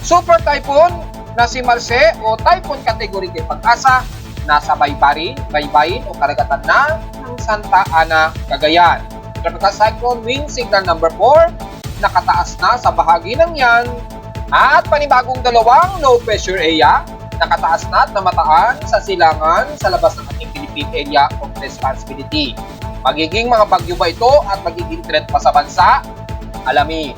Super typhoon na si Marce o typhoon category kay Pag-asa nasa baybayin o karagatan na ng Santa Ana, Cagayan. Tropical cyclone wind signal number 4 nakataas na sa bahagi ng yan at panibagong dalawang low pressure area nakataas na at namataan sa silangan sa labas ng ating Philippine Area of Responsibility. Magiging mga bagyo ba ito at magiging trend pa sa bansa? Alamin.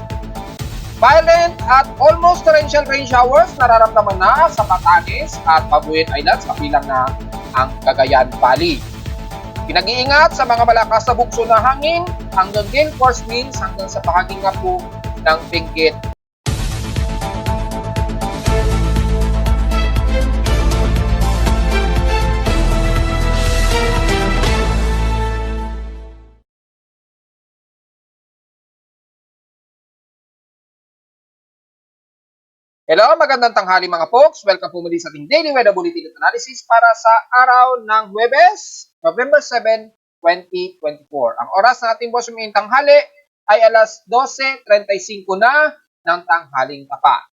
Violent at almost torrential rain showers nararamdaman na sa Batanes at Babuyan Islands kabilang na ang Cagayan Valley. Pinag-iingat sa mga malakas na bugso na hangin hanggang gale force winds hanggang sa bahagi nga po ng Benguet. Hello, magandang tanghali mga folks. Welcome po muli sa ating Daily Weather Bulletin at Analysis para sa araw ng Huwebes, November 7, 2024. Ang oras na ating boss umingin tanghali ay alas 12:35 na ng tanghaling tapa.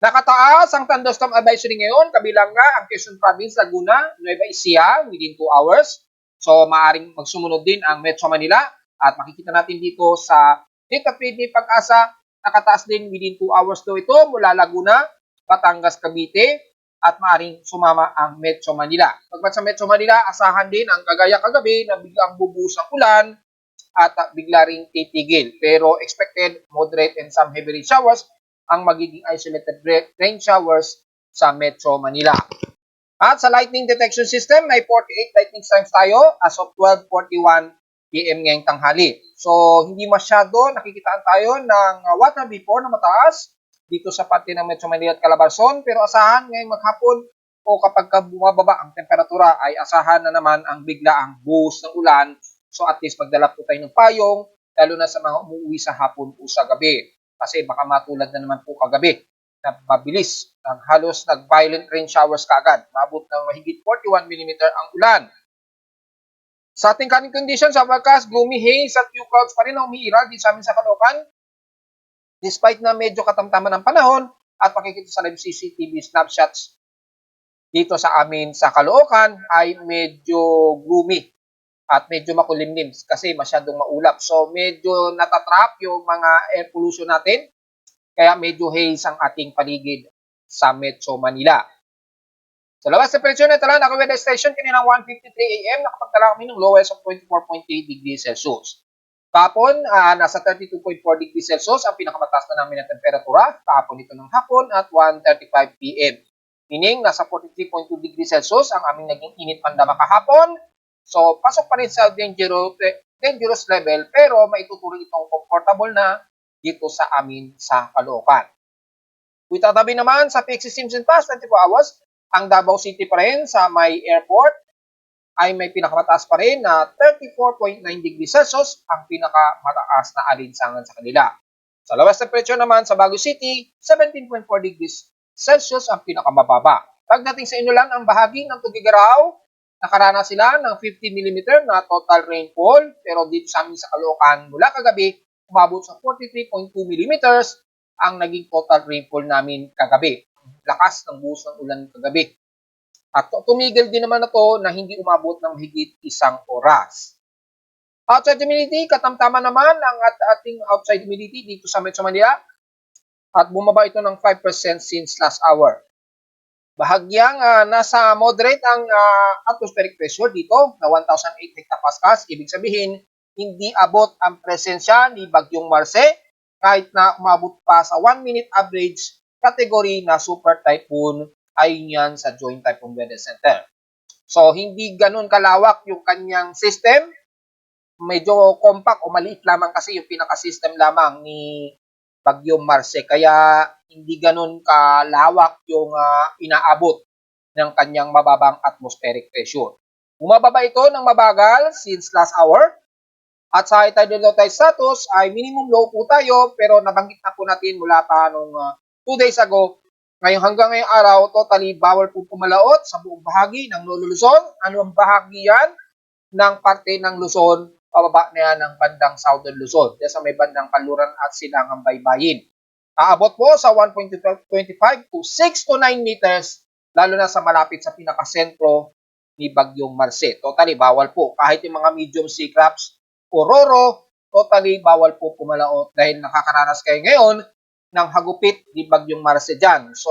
Nakataas ang thunderstorm advisory ngayon, kabilang nga ang Quezon Province, Laguna, Nueva Ecija within 2 hours. So, maaring magsumunod din ang Metro Manila at makikita natin dito sa data feed ni Pag-asa. Nakataas din within 2 hours daw ito mula Laguna, Batangas, Cavite at maaring sumama ang Metro Manila. Pagkat sa Metro Manila, asahan din ang Cagayan kagabi na biglang bubuhos ang ulan at bigla ring titigil. Pero expected moderate and some heavy rain showers ang magiging isolated rain showers sa Metro Manila. At sa lightning detection system, may 48 lightning strikes tayo as of 12:41 PM ngayong tanghali. So, hindi masyado nakikitaan tayo ng what na before na mataas dito sa parte ng Metro Manila at Calabarzon. Pero asahan ngayong maghapon o kapag bumababa ang temperatura ay asahan na naman ang biglaang buhos ng ulan. So, at least magdala po tayo ng payong, lalo na sa mga umuwi sa hapon o sa gabi. Kasi baka matulad na naman po kagabi na mabilis ng halos nag-violent rain showers kaagad. Maabot ng mahigit 41 mm ang ulan. Sa ating current conditions, sa wakas, gloomy haze at few clouds pa rin ang umiiral dito sa amin sa Caloocan. Despite na medyo katamtaman ng panahon at makikita sa live CCTV snapshots dito sa amin sa Caloocan ay medyo gloomy at medyo makulimlim kasi masyadong maulap. So medyo natatrap yung mga air pollution natin kaya medyo haze ang ating paligid sa Metro Manila. Sa labas sa temperature na tala, naka-weather station kaninang 1:53 AM, nakapagtala kami ng lowest of 24.8 degrees Celsius. Kahapon, nasa 32.4 degrees Celsius ang pinakamataas na namin na temperatura, kahapon ito ng hapon at 1:35 PM. Meaning, nasa 43.2 degrees Celsius ang aming naging init pandama kahapon. So, pasok pa rin sa dangerous level, pero maituturing itong comfortable na dito sa amin sa Caloocan. Kung itatabi naman sa PXC Simpson Pass, 24 hours, ang Davao City pa rin sa may airport ay may pinakamataas pa rin na 34.9 degrees Celsius ang pinakamataas na alinsangan sa kanila. Sa labas temperature naman sa Baguio City, 17.4 degrees Celsius ang pinakamababa. Pagdating sa Inulan, ang bahagi ng Tugigaraw, nakaranas sila ng 50 mm na total rainfall. Pero dito sa amin sa Caloocan, mula kagabi, umabot sa 43.2 mm ang naging total rainfall namin kagabi. Lakas ng buhos ng ulan kagabi. At tumigil din naman na to na hindi umabot ng higit 1 oras. Outside humidity, katamtaman naman ang ating outside humidity dito sa Metro Manila at bumaba ito ng 5% since last hour. Bahagyang nasa moderate ang atmospheric pressure dito na 1,008 hectopascals. Ibig sabihin, hindi abot ang presensya ni Bagyong Marce kahit na umabot pa sa 1-minute average category na super typhoon ayon yan sa Joint Typhoon Weather Center. So, hindi ganun kalawak yung kanyang system. Medyo compact o maliit lamang kasi yung pinaka-system lamang ni Bagyong Marce. Kaya, hindi ganun kalawak yung inaabot ng kanyang mababang atmospheric pressure. Bumababa ito ng mabagal since last hour. At sa high tide low tide status ay minimum low po tayo pero nabanggit na po natin mula pa nung 2 days ago. Hanggang ngayong araw, totally bawal po pumalaot sa buong bahagi ng Lolo Luzon. Ano ang bahagi yan ng parte ng Luzon? Pababa na yan ng bandang Southern Luzon. Diyan sa may bandang Kaluran at Silangang Baybayin. Aabot po sa 1.25 to 6 to 9 meters, lalo na sa malapit sa pinakasentro ni Bagyong Marce. Totally bawal po. Kahit yung mga medium sea crabs o roro, totally bawal po pumalaot dahil nakakaranas kayo ngayon ng hagupit ni Bagyong Marce dyan. So,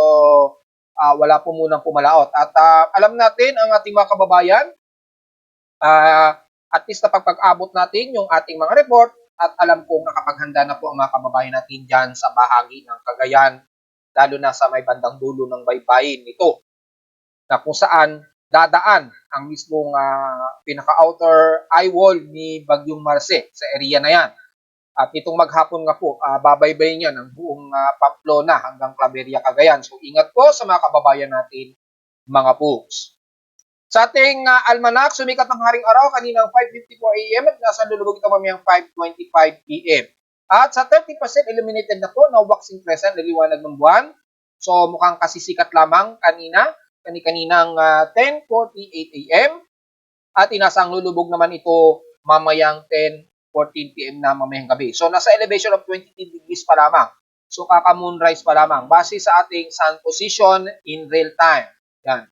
wala po munang pumalaot. At alam natin, ang ating mga kababayan, at least na pagpag-abot natin yung ating mga report, at alam kong nakapaghanda na po ang mga kababayan natin dyan sa bahagi ng Cagayan, lalo na sa may bandang dulo ng baybayin nito, na kung saan dadaan ang mismong pinaka-outer eye wall ni Bagyong Marce sa area na yan. At itong maghapon nga po, babaybayin yan ang buong Pamplona hanggang Claveria, Cagayan. So ingat po sa mga kababayan natin, mga pools. Sa ating almanac, sumikat ang haring araw kaninang 5:54 AM at nasa lulubog ito mamayang 5:25 PM. At sa 30% illuminated na po na waxing crescent na liwanag ng buwan. So mukhang kasisikat lamang kaninang 10:48 AM. At inasang lulubog naman ito mamayang 10:14 PM na mamayang gabi. So nasa elevation of 22 degrees pa lamang. So kaka-moonrise pa lamang base sa ating sun position in real time. Yan.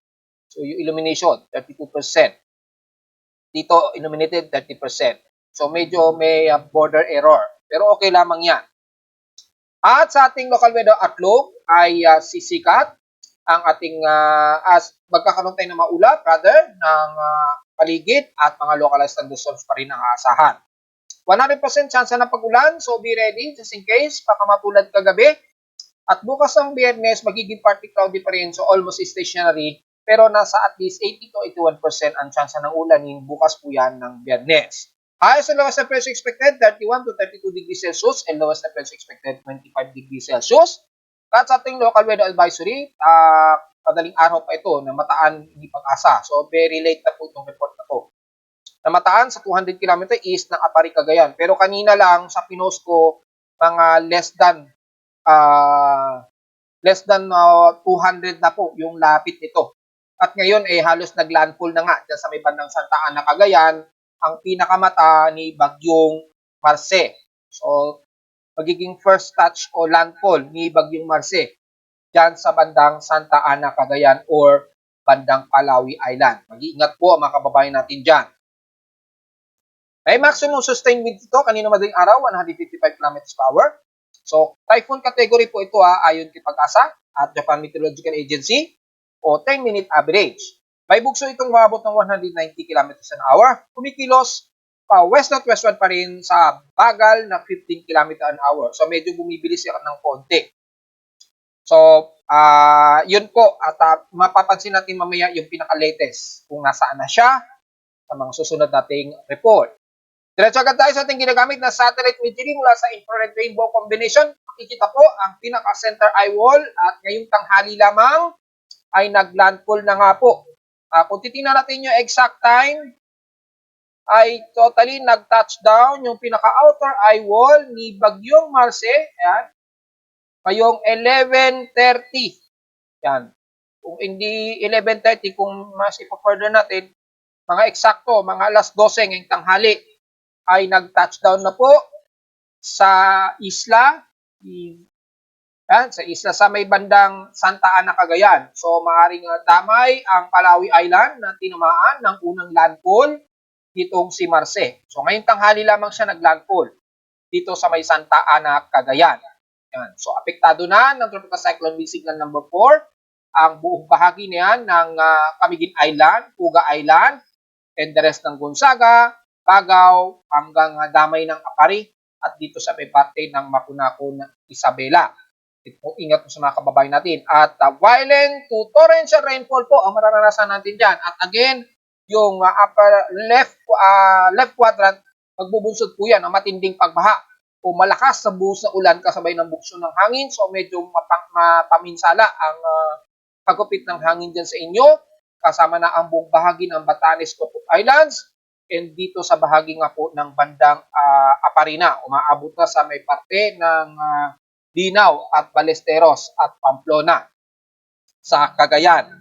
So, yung illumination, 32%. Dito, illuminated, 30%. So, medyo may border error. Pero okay lamang yan. At sa ating local weather outlook ay sisikat ang ating, as magkakaroon tayo ng maulap, rather, ng paligid at mga localized thunderstorms pa rin ang aasahan. 100% chance na pag-ulan, so be ready just in case, baka matulad kagabi. At bukas ng Biyernes, magiging partly cloudy pa rin, so almost stationary. Pero nasa at least 80 to 81% ang chance ng ulanin bukas po yan ng Biyernes. Highest and lowest temperature expected, 31 to 32 degrees Celsius and lowest temperature expected, 25 degrees Celsius. At sa ating local weather advisory, padaling araw pa ito na Mataan, hindi Pag-asa. So very late na po itong report na to. Namataan sa 200 km east ng Apari, Cagayan. Pero kanina lang sa pinost ko, mga less than 200 na po yung lapit nito. At ngayon ay halos naglandfall na nga dyan sa may bandang Santa Ana, Cagayan, ang pinakamata ni Bagyong Marce. So, magiging first touch o landfall ni Bagyong Marce dyan sa bandang Santa Ana, Cagayan or bandang Palawi Island. Mag-iingat po ang mga kababayan natin dyan. May maximum sustained wind ito kanina madaling araw, 155 km per hour. So, typhoon category po ito ayon kay Pag-asa at Japan Meteorological Agency o 10-minute average. May bugso itong umabot ng 190 km an hour. Kumikilos pa west-northwestward pa rin sa bagal na 15 km an hour. So, medyo bumibilis yan ng konti. So, yun po. At mapapansin natin mamaya yung pinaka-latest kung nasaan na siya sa mga susunod nating report. Diretso agad tayo sa ating ginagamit na satellite imagery mula sa infrared rainbow combination. Makikita po ang pinaka-center eye wall at ngayong tanghali lamang ay nag-landfall na nga po. Kung titingnan natin yung exact time, ay totally nag-touchdown yung pinaka-outer eye wall ni Bagyong Marce. Ayan. Ngayong 11:30. Yan. Kung hindi 11:30, kung mas ipa-further natin, mga eksakto, mga alas 12 ngayong tanghali, ay nag-touchdown na po sa isla. Yan, sa isla sa may bandang Santa Ana, Cagayan. So, maaaring damay ang Palawi Island na tinamaan ng unang landfall nitong si Marce. So, ngayong tanghali lamang siya nag-landfall dito sa may Santa Ana, Cagayan. Yan. So, apektado na ng Tropical Cyclone Wind Signal number 4 ang buong bahagi niyan ng Camiguin Island, Puga Island, and the rest ng Gonzaga, Bagao, hanggang damay ng Apari at dito sa may parte ng Makunakon, Isabela. Ingat po sa mga kababayan natin. At violent to torrential rainfall po ang mararanasan natin dyan. At again, yung upper left quadrant, magbubunsod po yan ang matinding pagbaha o malakas sa buhos na ulan kasabay ng bugso ng hangin. So medyo mapaminsala ang pagkupit ng hangin dyan sa inyo. Kasama na ang buong bahagi ng Batanes, Cook Islands. And dito sa bahagi nga po ng bandang Aparina, umaabot na sa may parte ng Dinao at Balesteros at Pamplona sa Cagayan.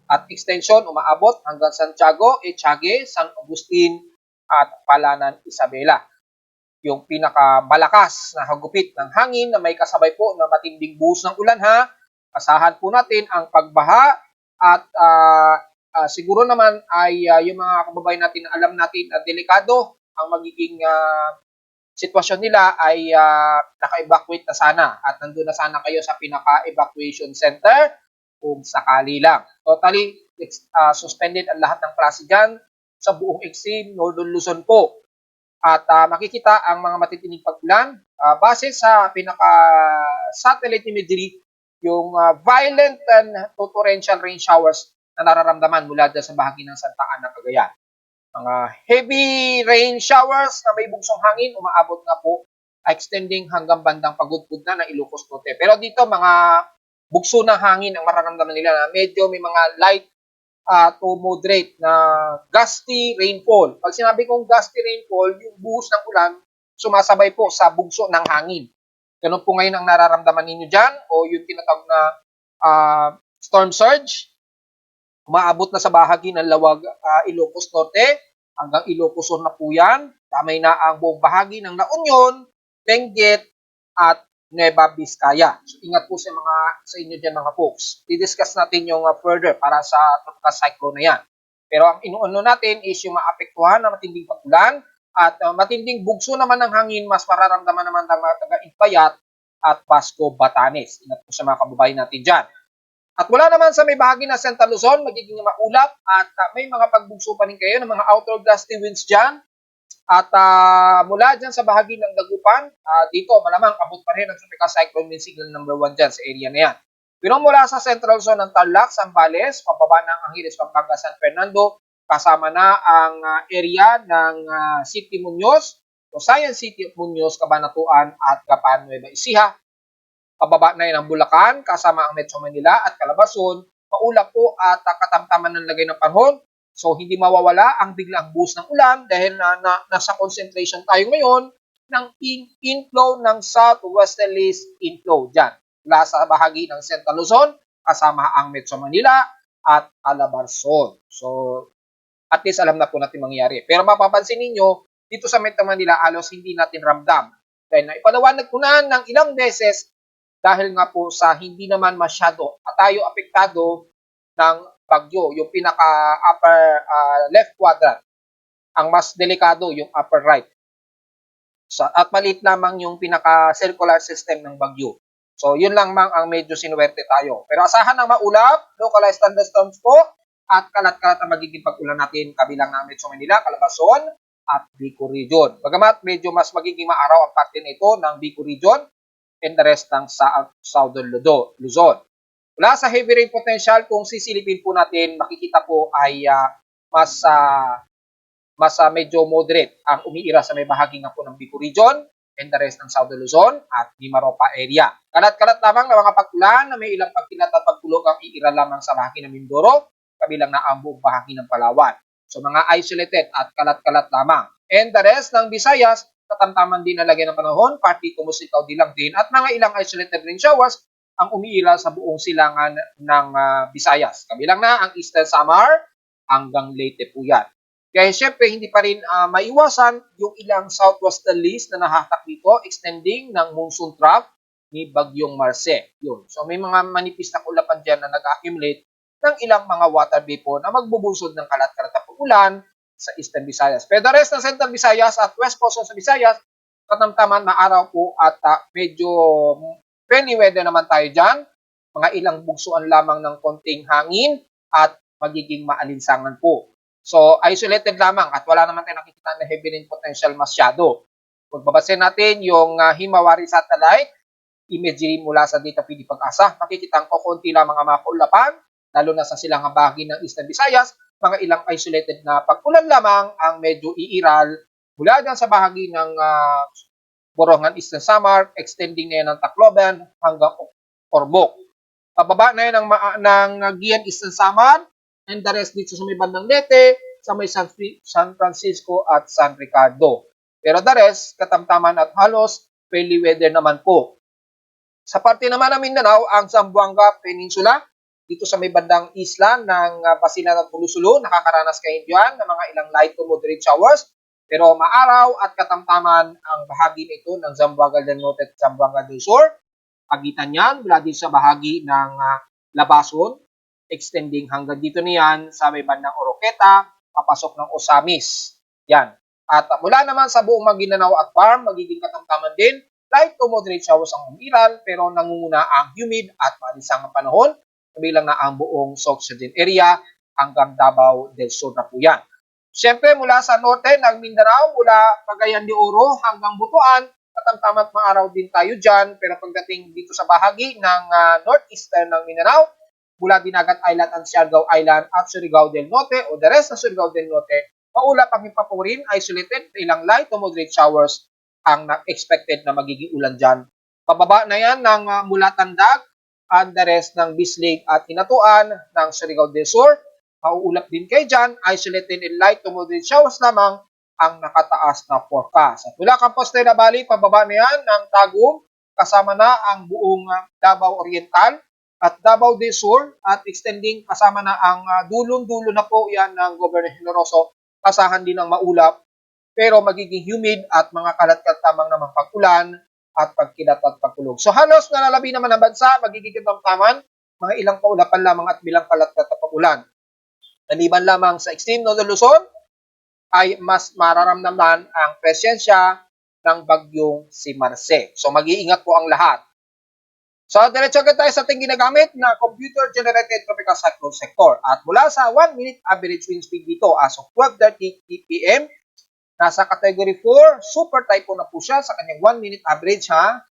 At extension umaabot hanggang Santiago, Echagüe, San Agustin at Palanan, Isabela. yung pinakamalakas na hagupit ng hangin na may kasabay po na matinding buhos ng ulan ha. Asahan po natin ang pagbaha at siguro naman ay yung mga kababayan natin na alam natin na delikado ang magiging sitwasyon nila ay naka-evacuate na sana at nandun na sana kayo sa pinaka-evacuation center kung sakali lang. Totally suspended ang lahat ng klase dyan sa buong extreme Northern Luzon po. At makikita ang mga matitinig pag-ulan base sa pinaka-satellite imagery, yung violent and torrential rain showers na nararamdaman mula dyan sa bahagi ng Santa Ana, Cagayan. Mga heavy rain showers na may bugsong hangin, umaabot na po, extending hanggang bandang pagudpud na ng Ilocos Norte. Pero dito, mga bugso ng hangin ang mararamdaman nila na medyo may mga light to moderate na gusty rainfall. Pag sinabi kong gusty rainfall, yung buhos ng ulan sumasabay po sa bugso ng hangin. Ganun po ngayon ang nararamdaman ninyo dyan o yung tinatawag na storm surge. Umaabot na sa bahagi ng Lawag, Ilocos Norte hanggang Ilocos Sur na po yan. Damay na ang buong bahagi ng La Union, Benguet at Nueva Vizcaya. So ingat po sa inyo dyan mga folks. I-discuss natin yung further para sa tropical cyclone na yan. Pero ang inuuno natin is yung maapektuhan na matinding pag-ulan at matinding bugso naman ng hangin, mas mararamdaman naman ng mga taga-Itbayat at Basco, Batanes. Ingat po sa mga kababayan natin dyan. At mula naman sa may bahagi ng Central Luzon, magiging maulap at may mga pagbugso pa rin kayo ng mga outer gusty winds dyan. At mula dyan sa bahagi ng Dagupan, dito malamang abot pa rin ang tropical cyclone wind signal number 1 dyan sa area na yan. Pero mula sa Central Zone ng Tarlac, Zambales, pababa ng Angeles, Pampanga, San Fernando, kasama na ang area ng City Muñoz, o Science City of Muñoz, Cabanatuan at Gapan, Nueva Ecija. Pababa na yun ang Bulacan, kasama ang Metro Manila at Calabarzon. Maulap po at katamtaman ng lagay ng panahon. So, hindi mawawala ang biglang buhos ng ulan dahil nasa concentration tayo ngayon ng inflow ng southwesterly inflow dyan. Mula sa bahagi ng Central Luzon, kasama ang Metro Manila at Calabarzon. So, at least alam na po natin mangyari. Pero mapapansin ninyo, dito sa Metro Manila, halos hindi natin ramdam. Dahil na ipalawanag ko na ng ilang beses dahil nga po sa hindi naman masyado at tayo apektado ng bagyo, yung pinaka-upper left quadrant. Ang mas delikado, yung upper right. At maliit lamang yung pinaka-circular system ng bagyo. So, yun lang mang ang medyo sinuwerte tayo. Pero asahan ng maulap, localized thunderstorms po, at kalat-kalat ang magiging pag-ulan natin kabilang ng Metro Manila, Calabarzon, at Bicol Region. Bagamat medyo mas magiging maaraw ang parte nito ng Bicol Region and the rest ng Southern Luzon. Wala sa heavy rain potential, kung sisilipin po natin, makikita po ay mas medyo moderate ang umiira sa may bahagi nga po ng Bicol Region and the rest ng Southern Luzon at Mimaropa area. Kalat-kalat lamang ng mga pag-ulan na may ilang pagkilat at pagkulog ang iira lamang sa bahagi ng Mindoro, kabilang na ang buong bahagi ng Palawan. So mga isolated at kalat-kalat lamang. And the rest ng Visayas, katamtaman din na lagay ng panahon, partly kumusikaw dilang din at mga ilang isolated rain showers ang umiira sa buong silangan ng Visayas. Kabilang na ang Eastern Samar hanggang Leyte po yan. Kaya syempre hindi pa rin maiwasan yung ilang southwesterlies na nahatak dito, extending ng monsoon trough ni Bagyong Marce. Yun. So may mga manipis na kulapan dyan na nag-accumulate ng ilang mga water vapor na magbubunsod ng kalat-kalat na ulan sa Eastern Visayas. Pero the rest ng Central Visayas at West Coast sa Visayas, katamtaman maaraw po at medyo friendly weather naman tayo dyan. Mga ilang bugsuan lamang ng konting hangin at magiging maalinsangan po. So, isolated lamang at wala naman tayo nakikita na heavy rain potential masyado. Kung babasin natin yung Himawari satellite imagery mula sa Data PD Pag-asa, makikita ko konti lamang ang mga kaulapan, lalo na sa silangang bahagi ng Eastern Visayas, mga ilang isolated na pag-ulan lamang ang medyo iiral mula dyan sa bahagi ng Borongan, Eastern Samar, extending na yan ng Tacloban hanggang Orbok. Pababa na yan ng Gian, Eastern Samar, and the rest dito sa may bandang Leyte, sa may San Francisco at San Ricardo. Pero the rest, katamtaman at halos friendly weather naman po. Sa parte naman ng Mindanao, ang Zamboanga Peninsula, dito sa may bandang isla ng Basilan at Pulusulo, nakakaranas kayo diyan ng mga ilang light to moderate showers Pero maaraw at katamtaman ang bahagi nito ng Zamboanga del Norte at Zamboanga del Sur. Pagitan niyan mula din sa bahagi ng Labason, extending hanggang dito niyan sa may bandang Oroqueta, papasok ng Osamis. Yan. At mula naman sa buong Maguindanao at Farm, magiging katamtaman din, light to moderate showers ang umiral, pero nangunguna ang humid at maalisang panahon, kabilang na ang buong Sorsogon area hanggang Davao del Sur na po yan. Siyempre, mula sa norte ng Mindanao, mula Cagayan de Oro hanggang Butuan, katamtaman at maaraw din tayo dyan. Pero pagdating dito sa bahagi ng northeastern ng Mindanao, mula Dinagat Island at Siargao Island at Surigao del Norte o the rest ng Surigao del Norte, maulap ang himpapurin, isolated, ilang light to moderate showers ang expected na magiging ulan dyan. Pababa na yan ng mula Tandag at the rest ng Bislig at Hinatuan ng Surigao del Sur. Mauulap din kayo dyan, isolated in light to moderate showers lamang ang nakataas na forecast. At mula Compostela Valley, pababa na yan ng Tagum, kasama na ang buong Davao Oriental at Davao del Sur at extending kasama na ang dulong-dulo na po yan ng Governor Generoso, kasahan din ng maulap pero magiging humid at mga kalat-katamang naman pag-ulan at pagkilat at pagkulog. So halos nalalabi naman ang bansa, magiging katamtaman, mga ilang paulapan lamang at bilang kalat-kat at pag-ulan. Maliban lamang sa extreme northern Luzon, ay mas mararamdaman ang presensya ng bagyong si Marce. So mag-iingat po ang lahat. So diretso agad tayo sa ating ginagamit na computer-generated tropical cyclone sector. At mula sa 1 minute average wind speed dito as of 12:30 p.m., nasa category 4, super typhoon na po siya sa kanyang 1 minute average ha.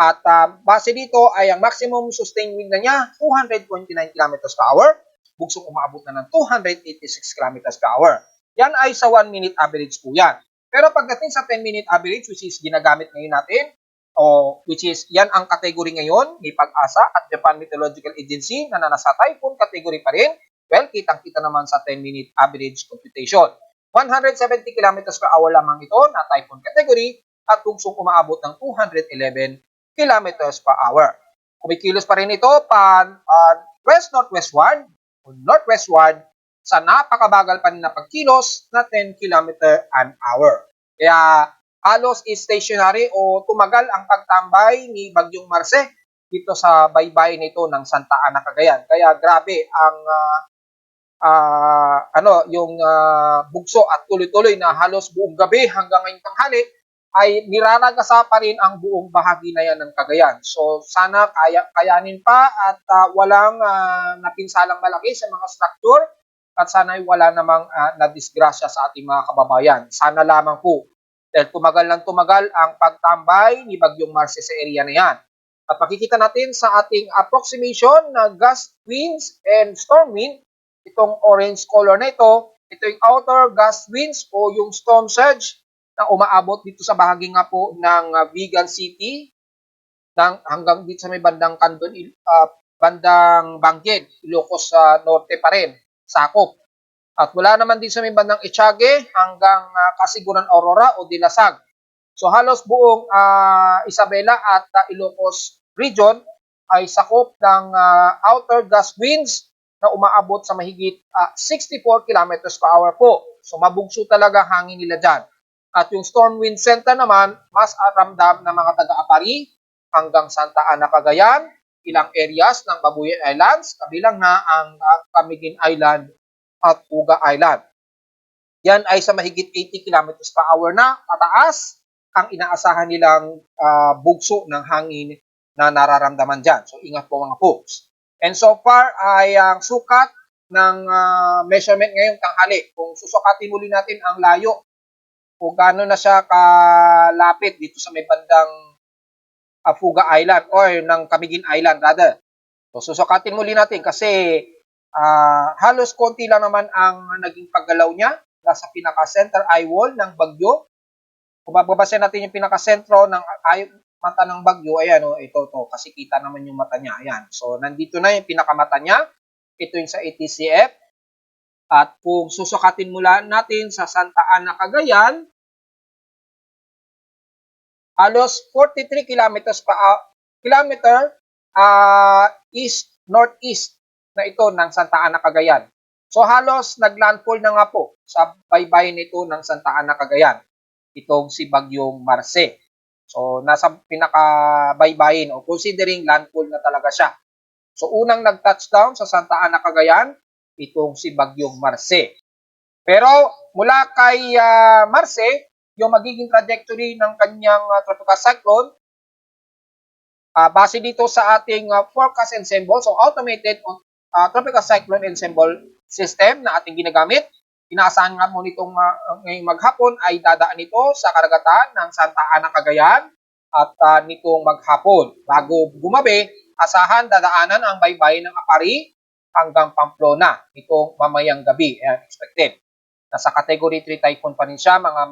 At base dito ay ang maximum sustained wind na niya 229 km per hour. Bugsong umaabot na ng 286 km per hour. Yan ay sa 1 minute average po yan. Pero pagdating sa 10 minute average, which is ginagamit ngayon natin, which is yan ang category ngayon ni Pag-asa at Japan Meteorological Agency na nasa typhoon category pa rin. Well, kitang-kita naman sa 10 minute average computation. 170 km per hour lamang ito na typhoon category at bugsong umaabot ng 211 km per hour. Kumikilos pa rin ito west-northwestward o northwestward sa napakabagal pa rin na pagkilos na 10 km an hour. Kaya halos stationary o tumagal ang pagtambay ni Bagyong Marce dito sa baybayin nito ng Santa Ana, Cagayan. Kaya grabe ang yung bugso at tuloy-tuloy na halos buong gabi hanggang ngayong tanghali ay niraragasa pa rin ang buong bahagi na yan ng Cagayan. So sana kayanin pa at walang napinsalang malaki sa mga structure at sana ay wala namang nadisgrasya sa ating mga kababayan. Sana lamang po. Dahil tumagal ng tumagal ang pagtambay ni Bagyong Marce sa area na yan. At makikita natin sa ating approximation na gust winds and storm wind, itong orange color na ito yung outer gust winds o yung storm surge na umaabot dito sa bahagi nga po ng Vigan City hanggang dito sa may bandang Candon, bandang Bangged, Ilocos sa norte pa rin, sakop. At mula naman din sa may bandang Echage hanggang Kasiguran Aurora o Dilasag. So halos buong Isabela at Ilocos region ay sakop ng outer gust winds na umaabot sa mahigit 64 km per hour po. So mabugso talaga hangin nila dyan. At yung storm wind center naman, mas ramdam ng mga taga-Apari hanggang Santa Ana, Cagayan, ilang areas ng Babuyan Islands, kabilang na ang Camiguin Island at Uga Island. Yan ay sa mahigit 80 km per hour na pataas ang inaasahan nilang bugso ng hangin na nararamdaman dyan. So ingat po mga folks. And so far ay ang sukat ng measurement ngayong tanghali. Kung susukatin muli natin ang layo kung gaano na siya kalapit dito sa may bandang Fuga Island or ng Camiguin Island rather. So susukatin muli natin kasi halos konti lang naman ang naging paggalaw niya nasa pinaka-center eye wall ng bagyo. Kung bababasa natin yung pinaka-sentro ng mata ng bagyo, ayan ito kasi kita naman yung mata niya. Ayan. So nandito na yung pinakamata niya. Ito yung sa ATCF. At kung susukatin mula natin sa Santa Ana, Cagayan, halos 43 kilometers east-northeast na ito ng Santa Ana, Cagayan. So halos naglandfall na nga po sa baybayin nito ng Santa Ana, Cagayan, itong si Bagyong Marce. So nasa pinakabaybayin o considering landfall na talaga siya. So unang nag-touchdown sa Santa Ana, Cagayan, itong si Bagyong Marce. Pero mula kay Marce, yung magiging trajectory ng kanyang tropical cyclone, base dito sa ating forecast and symbol, so automated tropical cyclone and symbol system na ating ginagamit, inaasahan nga mo nitong ngayong maghapon ay dadaan ito sa karagatan ng Santa Ana, Cagayan at nitong maghapon. Bago gumabi, asahan dadaanan ang baybayin ng Apari hanggang Pamplona nitong mamayang gabi. Expected. Nasa category 3 typhoon pa rin siya mga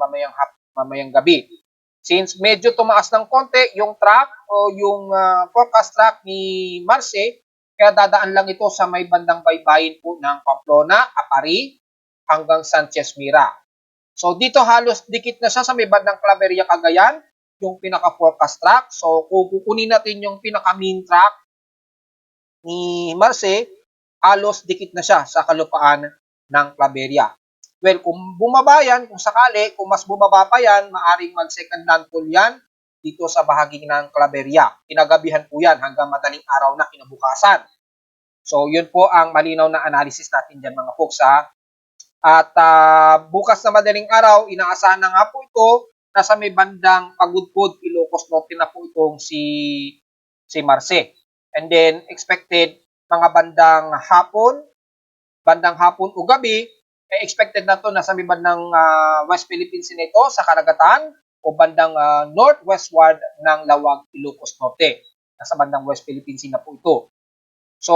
mamayang gabi. Since medyo tumaas ng konti yung track o yung forecast track ni Marce, kaya dadaan lang ito sa may bandang baybayin po ng Pamplona, Apari, hanggang Sanchez Mira. So dito halos dikit na siya sa may bandang Claveria, Cagayan, yung pinaka-forecast track. So kung kukunin natin yung pinaka-mean track ni Marce, halos dikit na siya sa kalupaan ng Claveria. Well, kung bumaba yan, kung sakali, kung mas bumaba pa yan, maaring mag-second landfall yan dito sa bahagi ng Claveria. Kinagabihan po yan hanggang madaling araw na kinabukasan. So, yun po ang malinaw na analysis natin dyan mga folks ha. At bukas na madaling araw, inaasahan na nga po ito, nasa may bandang Pagudpud, Ilocos Norte na po itong si Marce. And then, expected mga bandang hapon o gabi, expected na to nasa may bandang West Philippines na ito sa karagatan o bandang northwestward ng Lawag, Ilocos Norte. Nasa bandang West Philippines na po ito. So,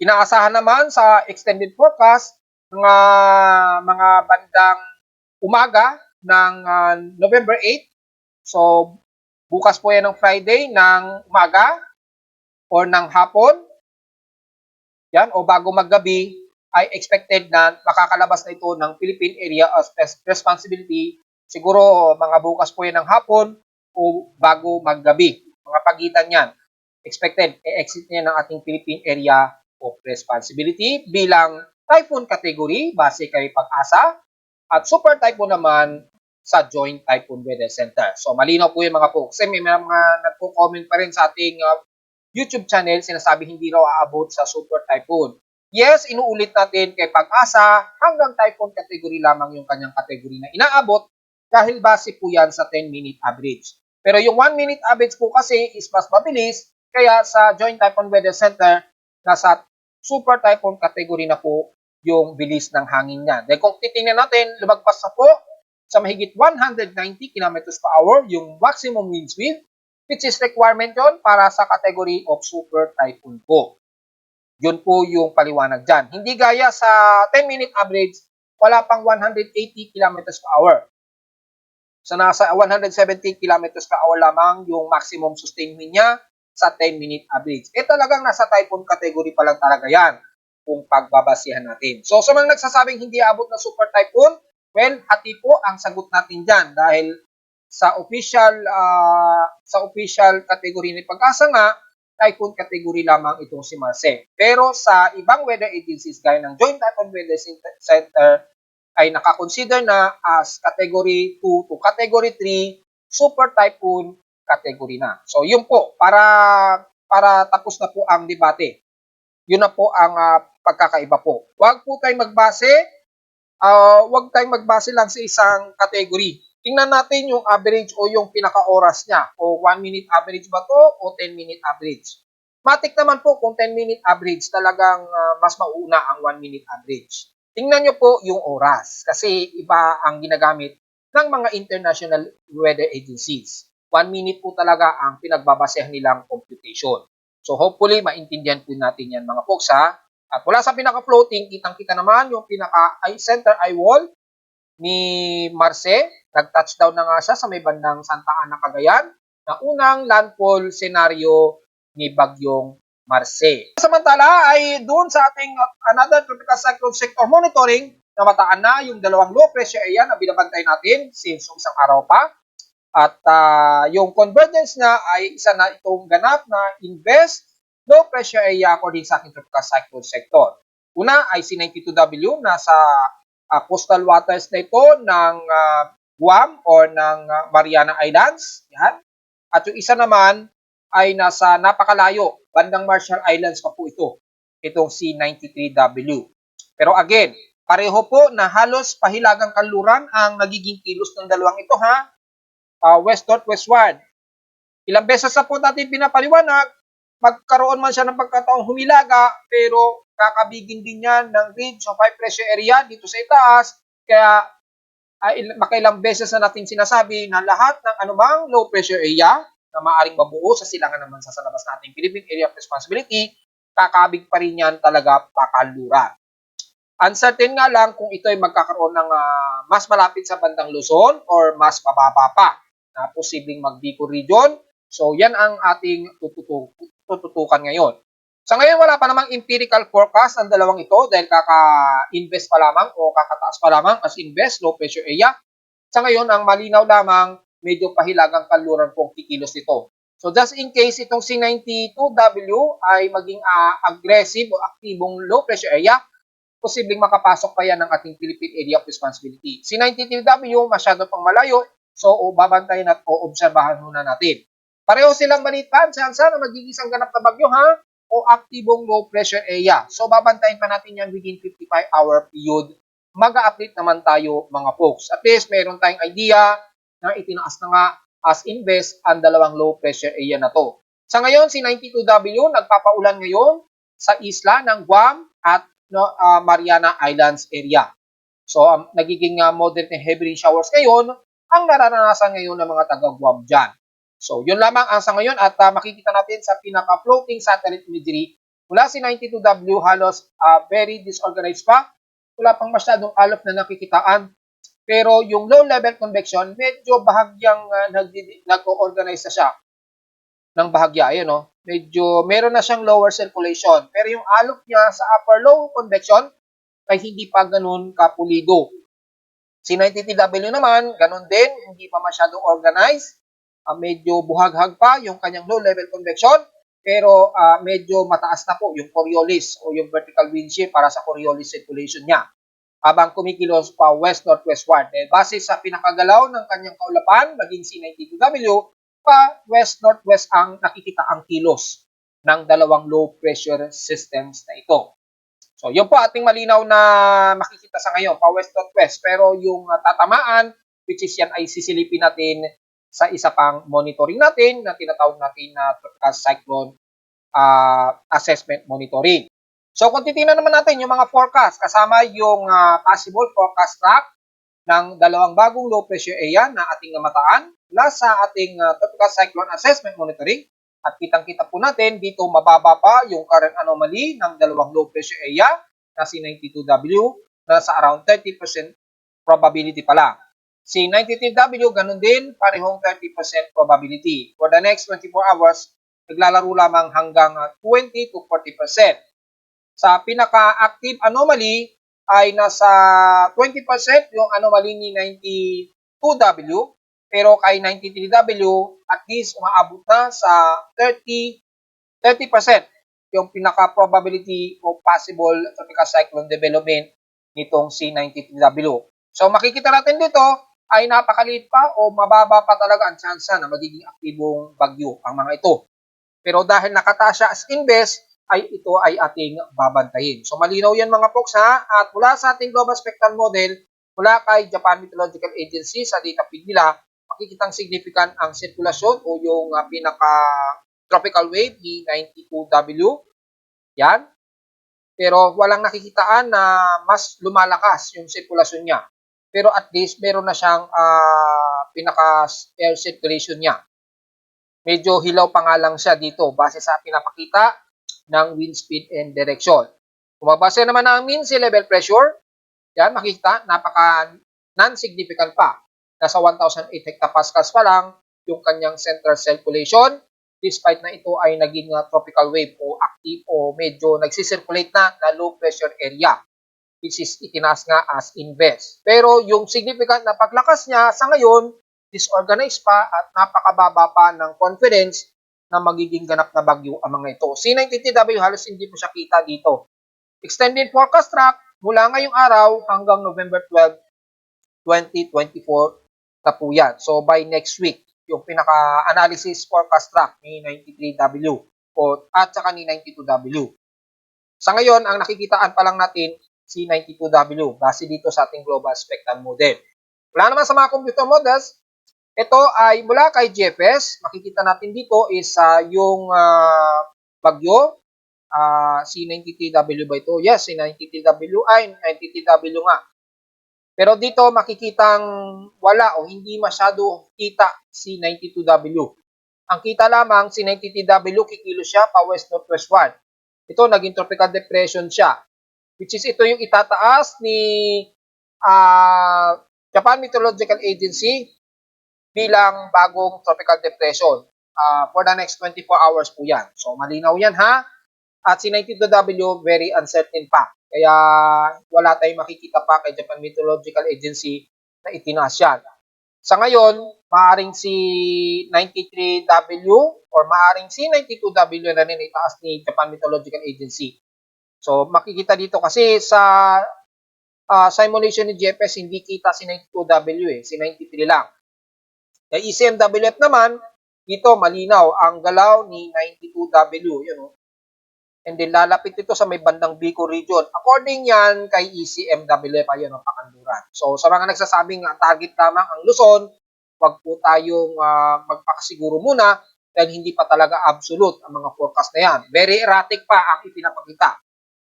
inaasahan naman sa extended forecast mga bandang umaga ng November 8. So, bukas po yan ng Friday ng umaga or ng hapon. Yan, o bago maggabi, ay expected na makakalabas na ito ng Philippine Area of Responsibility. Siguro mga bukas po yan ng hapon o bago maggabi. Mga pagitan yan. Expected, e-exit niya ng ating Philippine Area of Responsibility bilang typhoon category base kay Pag-asa at super typhoon naman sa Joint Typhoon Weather Center. So malinaw po yun mga folks. Kasi may mga nagko-comment pa rin sa ating YouTube channel, sinasabi hindi raw aabot sa super typhoon. Yes, inuulit natin kay Pag-asa, hanggang typhoon category lamang yung kanyang category na inaabot dahil base po yan sa 10-minute average. Pero yung 1-minute average po kasi is mas mabilis, kaya sa Joint Typhoon Weather Center, nasa super typhoon category na po yung bilis ng hangin niya. Dahil kung titingnan natin, lumagpas na po sa mahigit 190 km per hour yung maximum wind speed, which is requirement yon para sa category of super typhoon po. Yun po yung paliwanag dyan. Hindi gaya sa 10-minute average, wala pang 180 km per hour. So nasa 170 km per hour lamang yung maximum sustained wind niya sa 10-minute average. Talagang nasa typhoon category pa lang talaga yan kung pagbabasihan natin. So sa mga nagsasabing hindi abot na super typhoon, well, hati po ang sagot natin dyan dahil sa official category ni Pag-asa nga, typhoon category lamang itong si Marce. Pero sa ibang weather agencies gaya ng Joint Typhoon Weather Center ay nakakonsider na as category 2 to category 3 super typhoon category na. So yun po, para tapos na po ang debate. Yun na po ang pagkakaiba po. Huwag tayong magbase lang sa isang category. Tingnan natin yung average o yung pinaka-oras niya. O 1-minute average ba to o 10-minute average. Matik naman po kung 10-minute average, talagang mas mauna ang 1-minute average. Tingnan nyo po yung oras kasi iba ang ginagamit ng mga international weather agencies. 1 minute po talaga ang pinagbabasehan nilang computation. So hopefully maintindihan po natin yan mga folks ha. At wala sa pinaka-floating, kitang-kita naman yung pinaka-center eye wall ni Marce. Nag-touchdown na nga siya sa may bandang Santa Ana, Cagayan na unang landfall scenario ni Bagyong Marce. Samantala ay doon sa ating another tropical cyclone sector monitoring na mataan na yung dalawang low pressure area na binabantay natin since isang araw pa. At yung convergence na ay isa na itong ganap na invest low pressure area according sa ating tropical cyclone sector. Una ay si 92W, nasa coastal waters na ito ng Guam or ng Mariana Islands. Yan. At yung isa naman ay nasa napakalayo, bandang Marshall Islands pa po ito. Itong si 93W. Pero again, pareho po na halos pahilagang kanluran ang nagiging kilos ng dalawang ito ha. West-north-westward. Ilang beses na po natin pinapaliwanag, magkaroon man siya ng pagkataong humilaga, pero kakabigin din yan ng ridge of high pressure area dito sa itaas. Kaya makailang beses na natin sinasabi na lahat ng anumang low pressure area na maaaring mabuo sa silangan naman sa labas nating Philippine Area of Responsibility, kakabig pa rin yan talaga pakanluran. Uncertain nga lang kung ito ay magkakaroon ng mas malapit sa bandang Luzon or mas mababa pa na posibleng mag-Bicol region. So, yan ang ating tututukan ngayon. Sa ngayon, wala pa namang empirical forecast ang dalawang ito dahil kaka-invest pa lamang o kakataas pa lamang as invest, low pressure area. Sa ngayon, ang malinaw lamang, medyo pahilagang kanluran pong kikilos nito. So, just in case itong C92W ay maging aggressive o aktibong low pressure area, posibleng makapasok pa yan ng ating Philippine Area of Responsibility. C92W, masyado pang malayo, so babantayan at obserbahan muna natin. Pareho silang maliit pa, chance na magiging isang ganap na bagyo ha, o aktibong low pressure area. So babantayan pa natin yan within 55-hour period. Mag-a-update naman tayo mga folks. At least meron tayong idea na itinaas na nga as invest ang dalawang low pressure area na to. Sa ngayon, si 92W nagpapaulan ngayon sa isla ng Guam at Mariana Islands area. So nagiging moderate na heavy rain showers ngayon ang nararanasan ngayon ng mga taga-Guam dyan. So, yun lamang ang sa ngayon at makikita natin sa pinaka-floating satellite imagery mula si 92W halos very disorganized pa. Wala pang masyadong alop na nakikitaan. Pero yung low-level convection, medyo bahagyang nag-organize na siya ng bahagya. Ayan, no? Medyo meron na siyang lower circulation. Pero yung alop niya sa upper-low convection ay hindi pa ganun kapulido. Si 92W naman, ganun din, hindi pa masyadong organized. Medyo buhaghag pa yung kanyang low-level convection, pero medyo mataas na po yung Coriolis o yung vertical wind shear para sa Coriolis circulation niya. Habang kumikilos pa west-northwestward. Base sa pinakagalaw ng kanyang kaulapan, maging si 92W, pa west-northwest ang nakikita ang kilos ng dalawang low pressure systems na ito. So, yun po ating malinaw na makikita sa ngayon, pa west-northwest. Pero yung tatamaan, which is yan ay sisilipin natin sa isa pang monitoring natin na tinatawag natin na tropical cyclone assessment monitoring. So kung titingnan naman natin yung mga forecast, kasama yung possible forecast track ng dalawang bagong low pressure area na ating namataan mula sa ating tropical cyclone assessment monitoring. At kitang-kita po natin dito mababa pa yung current anomaly ng dalawang low pressure area na si 92W na sa around 30% probability pa lang. Si 93W, ganun din, parehong 30% probability. For the next 24 hours, naglalaro lamang hanggang 20 to 40%. Sa pinaka-active anomaly ay nasa 20% yung anomaly ni 92W, pero kay 93W, at least umaabot na sa 30% yung pinaka-probability of possible tropical cyclone development nitong si 93W. So makikita natin dito, ay napakaliit pa o mababa pa talaga ang tsansa na magiging aktibong bagyo ang mga ito. Pero dahil nakataas siya as invest, ay ito ay ating babantayin. So malinaw yan mga folks ha. At mula sa ating global spectral model, mula kay Japan Meteorological Agency sa data feed nila, makikitang significant ang sirkulasyon o yung pinaka-tropical wave ni 92W. Yan. Pero walang nakikitaan na mas lumalakas yung sirkulasyon niya. Pero at least meron na siyang pinaka-air circulation niya. Medyo hilaw pa nga lang siya dito base sa pinapakita ng wind speed and direction. Kung mabase naman ang mean sea level pressure, yan makikita, napaka non-significant pa. Nasa 1,008 hectopascals pa lang yung kanyang central circulation despite na ito ay naging tropical wave o active o medyo nagsisirculate na low pressure area, which is itinaas nga as invest. Pero yung significant na paglakas niya sa ngayon, disorganized pa at napakababa pa ng confidence na magiging ganap na bagyo ang mga ito. C93W halos hindi mo siya kita dito. Extended forecast track mula ngayong araw hanggang November 12, 2024 na po yan. So by next week, yung pinaka-analysis forecast track ni 93W at saka ni 92W. Sa ngayon, ang nakikitaan pa lang natin si 92W base dito sa ating global spectral model. Wala naman sa mga computer models. Ito ay mula kay GFS. Makikita natin dito is yung bagyo. Si 93W ba ito? Yes, si 93W ay 93W nga. Pero dito makikitang wala o hindi masyado kita si 92W. Ang kita lamang si 93W kikilos siya pa west northwestward. Ito naging tropical depression siya. Which is ito yung itataas ni Japan Meteorological Agency bilang bagong tropical depression. For the next 24 hours po yan. So malinaw yan ha. At si 92W very uncertain pa. Kaya wala tayong makikita pa kay Japan Meteorological Agency na itinaas yan. Sa ngayon, maaring si 93W or maaring si 92W na rin itaas ni Japan Meteorological Agency. So makikita dito kasi sa simulation ni GFS hindi kita si 92W si 93 lang. Kaya ECMWF naman, dito malinaw ang galaw ni 92W. Yun, and then lalapit ito sa may bandang Bicol region. According yan kay ECMWF, ayun ang pakanluran. So sa mga nagsasabing target lamang ang Luzon, wag po tayong magpakasiguro muna dahil hindi pa talaga absolute ang mga forecast na yan. Very erratic pa ang ipinapakita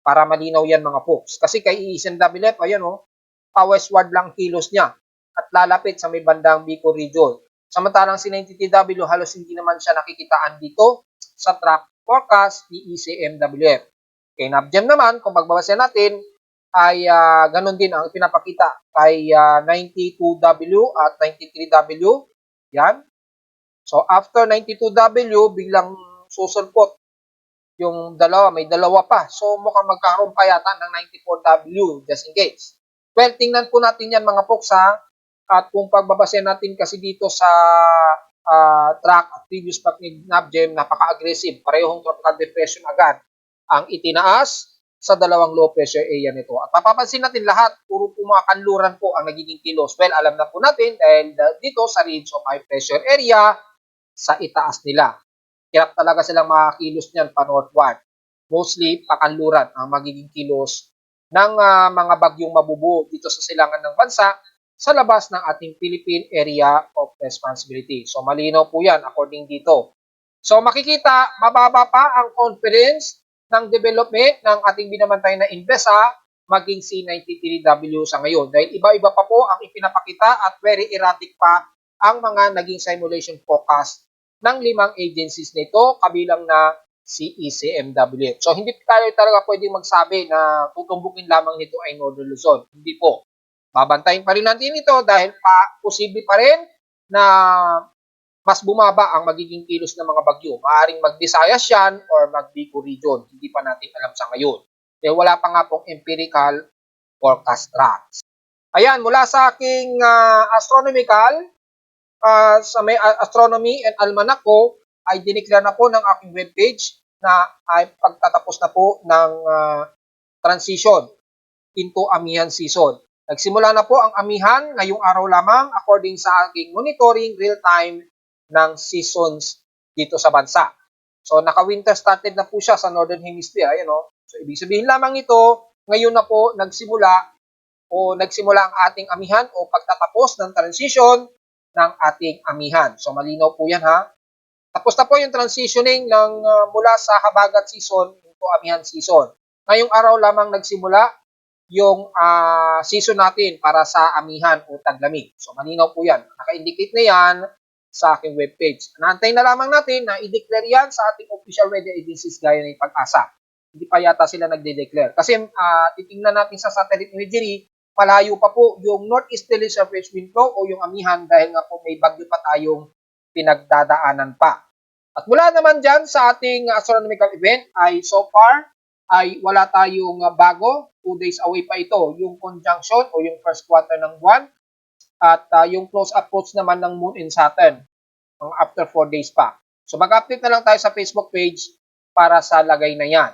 para malinaw yan mga folks. Kasi kay ECMWF, ayun pa-westward lang kilos niya at lalapit sa may bandang Bicol region. Samantalang si 93W halos hindi naman siya nakikitaan dito sa track forecast ni ECMWF. Kay NABGEM naman, kung magbabasa natin, ay ganun din ang pinapakita kay 92W at 93W. Yan. So, after 92W, biglang susulpot yung dalawa. May dalawa pa. So, mukhang magkaroon pa yata ng 94W just in case. Well, tingnan po natin yan mga folks ha. At kung pagbabasa natin kasi dito sa track at previous pack ni NABGEM, napaka-aggressive. Parehong tropical depression agad ang itinaas sa dalawang low pressure area nito. At mapapansin natin lahat, puro po mga kanluran po ang nagiging kilos. Well, alam na po natin dahil dito sa range of high pressure area, sa itaas nila. Hirap talaga silang makakilos niyan pa northward. Mostly, pakanluran ang magiging kilos ng mga bagyong mabubuo dito sa silangan ng bansa sa labas ng ating Philippine Area of Responsibility. So, malinaw po yan according dito. So, makikita, mababa pa ang confidence ng development ng ating binamantay na INVESA maging si 93W sa ngayon. Dahil iba-iba pa po ang ipinapakita at very erratic pa ang mga naging simulation forecast ng 5 agencies nito, kabilang na si ECMWF. So, hindi tayo talaga pwedeng magsabi na tutumbukin lamang nito ay Northern Luzon. Hindi po. Babantayin pa rin natin ito dahil posible pa rin na mas bumaba ang magiging kilos ng mga bagyo. Maaaring mag-Visayas yan or mag-Bicol region. Hindi pa natin alam sa ngayon. Dahil wala pa nga pong empirical forecast tracks. Ayan, mula sa aking astronomical, sa may astronomy and almanac ko, ay dineclare na po ng aking webpage na ay pagtatapos na po ng transition into amihan season. Nagsimula na po ang amihan ngayong araw lamang according sa aking monitoring real-time ng seasons dito sa bansa. So, naka-winter started na po siya sa Northern Hemisphere. Ayan, So, ibig sabihin lamang ito, ngayon na po nagsimula ang ating amihan o pagtatapos ng transition ng ating amihan. So, malinaw po yan ha. Tapos na po yung transitioning ng mula sa habagat season into amihan season. Ngayong araw lamang nagsimula yung season natin para sa amihan o taglamig. So, malinaw po yan. Naka-indicate na yan sa aking webpage. Naantay na lamang natin na i-declare yan sa ating official weather agencies gaya ng Pag-asa. Hindi pa yata sila nagde-declare. Kasi titingnan natin sa satellite imagery, malayo pa po yung northeasterly surface wind flow o yung amihan dahil nga po may bagyo pa tayong pinagdadaanan pa. At mula naman dyan sa ating astronomical event ay so far ay wala tayong bago. 2 days away pa ito. Yung conjunction o yung first quarter ng buwan at yung close approach naman ng Moon and Saturn after 4 days pa. So mag-update na lang tayo sa Facebook page para sa lagay na yan.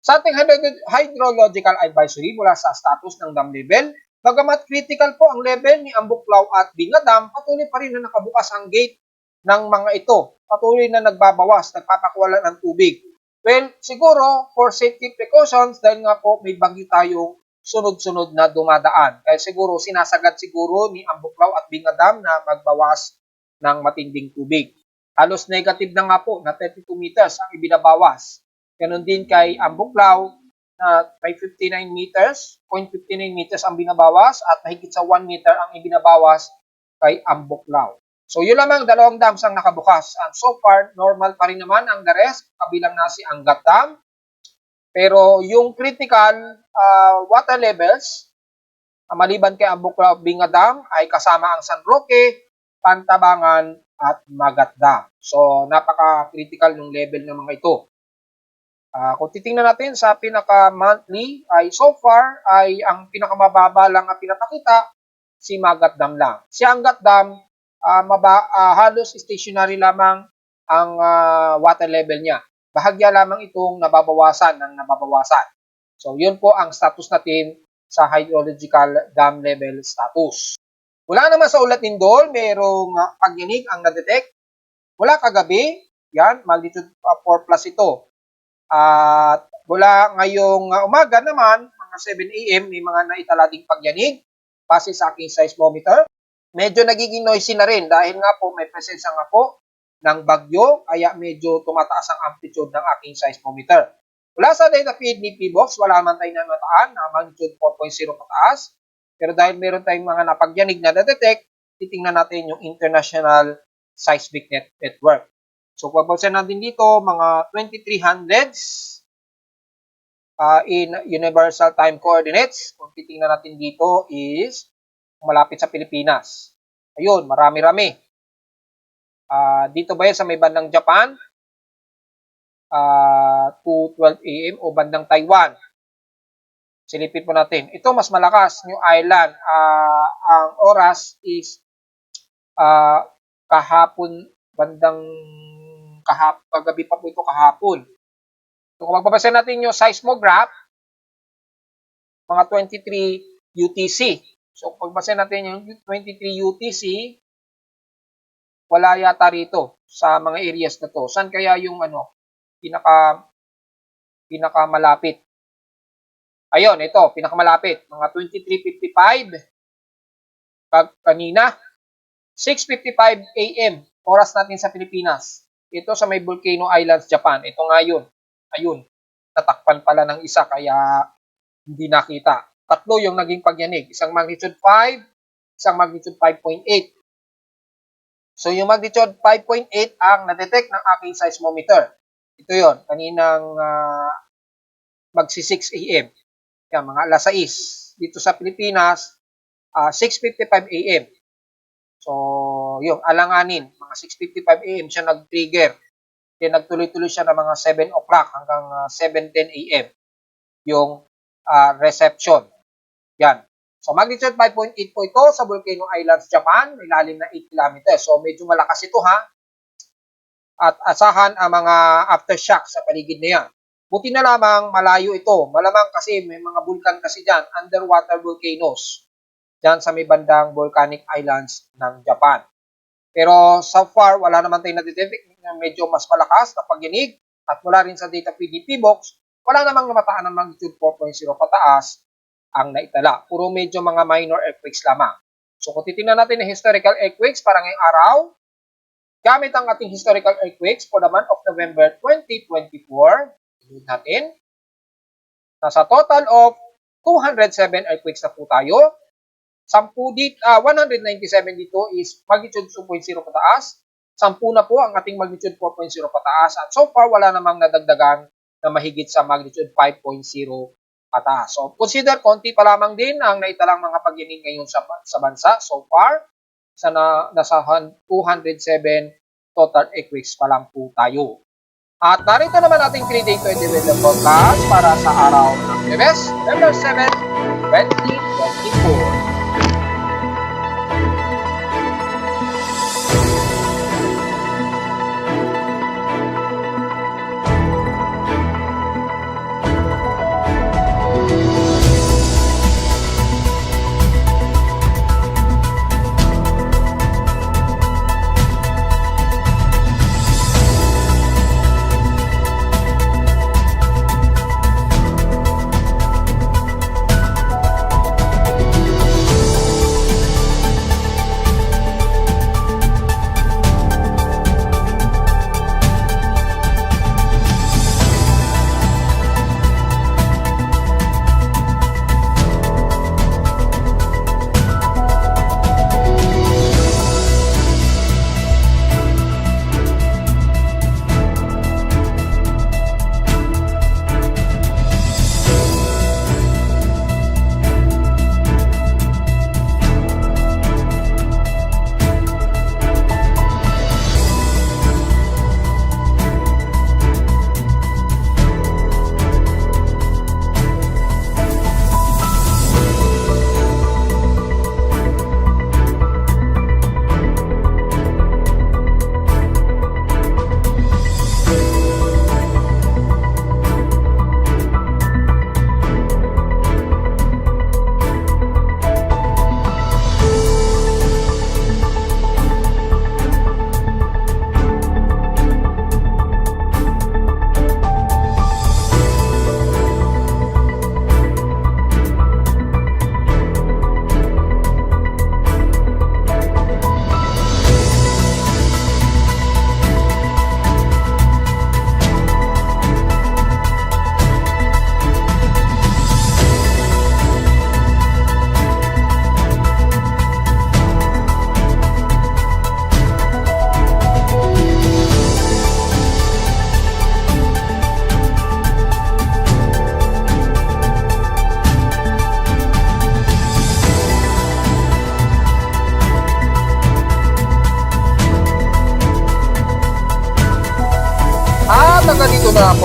Sa ating hydrological advisory mula sa status ng dam level, bagamat critical po ang level ni Ambuklaw at Binga Dam, patuloy pa rin na nakabukas ang gate ng mga ito. Patuloy na nagbabawas, nagpapakuwalan ng tubig. Well, siguro for safety precautions, dahil nga po may bagyo tayong sunod-sunod na dumadaan. Kaya siguro sinasagad siguro ni Ambuklaw at Binga Dam na magbawas ng matinding tubig. Halos negative na nga po na 32 meters ang ibinabawas. Ganon din kay Ambuklaw na may 59 meters, 0.59 meters ang binabawas at mahigit sa 1 meter ang ibinabawas kay Ambuklaw. So yun lamang, dalawang dams ang nakabukas. And so far, normal pa rin naman ang the rest, kabilang na si Angat Dam. Pero yung critical water levels, maliban kay Ambuklaw Binga Dam, ay kasama ang San Roque, Pantabangan, at Magat Dam. So napaka-critical ng level ng mga ito. Kung titingnan natin sa pinaka-monthly, ay so far ay ang pinakamababa lang ang pinapakita, si Magat Dam lang. Si Angat Dam, halos stationary lamang ang water level niya. Bahagya lamang itong nababawasan ng nababawasan. So yun po ang status natin sa hydrological dam level status. Wala naman sa ulat Indol, merong pagyanig ang na-detect. Wala kagabi, yan, magnitude 4 plus ito. At mula ngayong umaga naman, mga 7 a.m., may mga naitala ding pagyanig base sa aking seismometer. Medyo nagiging noisy na rin dahil nga po may presensya nga po ng bagyo, kaya medyo tumataas ang amplitude ng aking seismometer. Mula sa data feed ni PBox, wala man tayo namataan na magnitude 4.0 pataas. Pero dahil meron tayong mga napagyanig na na-detect, titingnan natin yung International Seismic Network. So, pagbabasan natin dito, mga 2300s in Universal Time Coordinates. Kung titingnan natin dito is malapit sa Pilipinas. Ayun, marami-rami. Dito ba yan sa may bandang Japan? 2:12 a.m. o bandang Taiwan. Silipin po natin. Ito mas malakas, New Island. Ang oras is kahapon, kagabi pa po ito kahapon. So kung magbabasa natin yung seismograph, mga 23 UTC. So kung magbabasa natin yung 23 UTC, wala yata rito sa mga areas na to. Saan kaya yung pinakamalapit? Ayun, ito, pinakamalapit. Mga 23:55. Kanina, 6:55 a.m. oras natin sa Pilipinas. Ito sa may Volcano Islands, Japan. Ito nga yun. Ayun, natakpan pala ng isa kaya hindi nakita. Tatlo yung naging pagyanig. Isang magnitude 5, isang magnitude 5.8. So yung magnitude 5.8 ang na-detect ng aking seismometer. Ito yon, kaninang magsi 6 a.m. Yan, mga alas 6. Dito sa Pilipinas, 6:55 a.m. So, yung alanganin, mga 6:55 a.m. siya nag-trigger. Then nagtuloy-tuloy siya ng mga 7 o'clock hanggang 7:10 a.m. yung reception. Yan. So, magnitude 5.8 po ito sa Volcano Islands, Japan. May lalim na 8 kilometers. So, medyo malakas ito ha. At asahan ang mga aftershock sa paligid na yan. Buti na lamang malayo ito. Malamang kasi may mga vulkan kasi dyan, underwater volcanoes. Dyan sa may bandang volcanic islands ng Japan. Pero so far, wala naman tayong nadidetect na medyo mas malakas na pagyanig. At mula rin sa data PDP box, wala namang namataan ng magnitude 4.0 pataas ang naitala. Puro medyo mga minor earthquakes lamang. So kung titingnan natin ang historical earthquakes para ngayong araw, gamit ang ating historical earthquakes for the month of November 2024, natin, nasa total of 207 earthquakes na po tayo. 197 dito is magnitude 2.0 pataas. 10 na po ang ating magnitude 4.0 pataas. At so far, wala namang nadagdagan na mahigit sa magnitude 5.0 pataas. So, consider konti pa lamang din ang naitalang mga pagyanig ngayon sa bansa. So far, nasa 207 total earthquakes pa lang po tayo. At narito naman ating 3-day 20 weather forecast para sa araw ng Huwebes, November 7, 2024.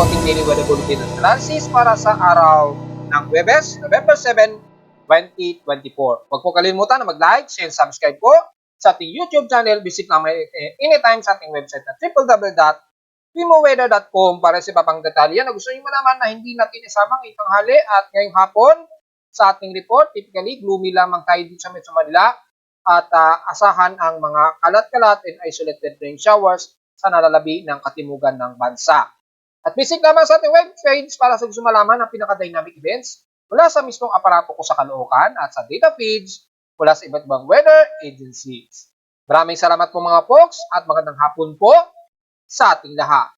po ating daily weather bulletin at analysis para sa araw ng Huwebes, November 7, 2024. Huwag po kalimutan na mag-like, share, subscribe po sa ating YouTube channel. Visit naman anytime sa ating website na www.pimoweather.com para sa iba pang detalye na gusto niyo naman na hindi natin isama ngayong tanghali at ngayong hapon sa ating report. Typically, gloomy lamang tayo dito sa Metro Manila at asahan ang mga kalat-kalat and isolated rain showers sa nalalabi ng katimugan ng bansa. At visit naman sa ating webpage para sa gusto malaman ng pinaka-dynamic events mula sa mismong aparato ko sa Caloocan at sa data feeds mula sa iba't ibang weather agencies. Maraming salamat po mga folks at magandang hapon po sa ating lahat.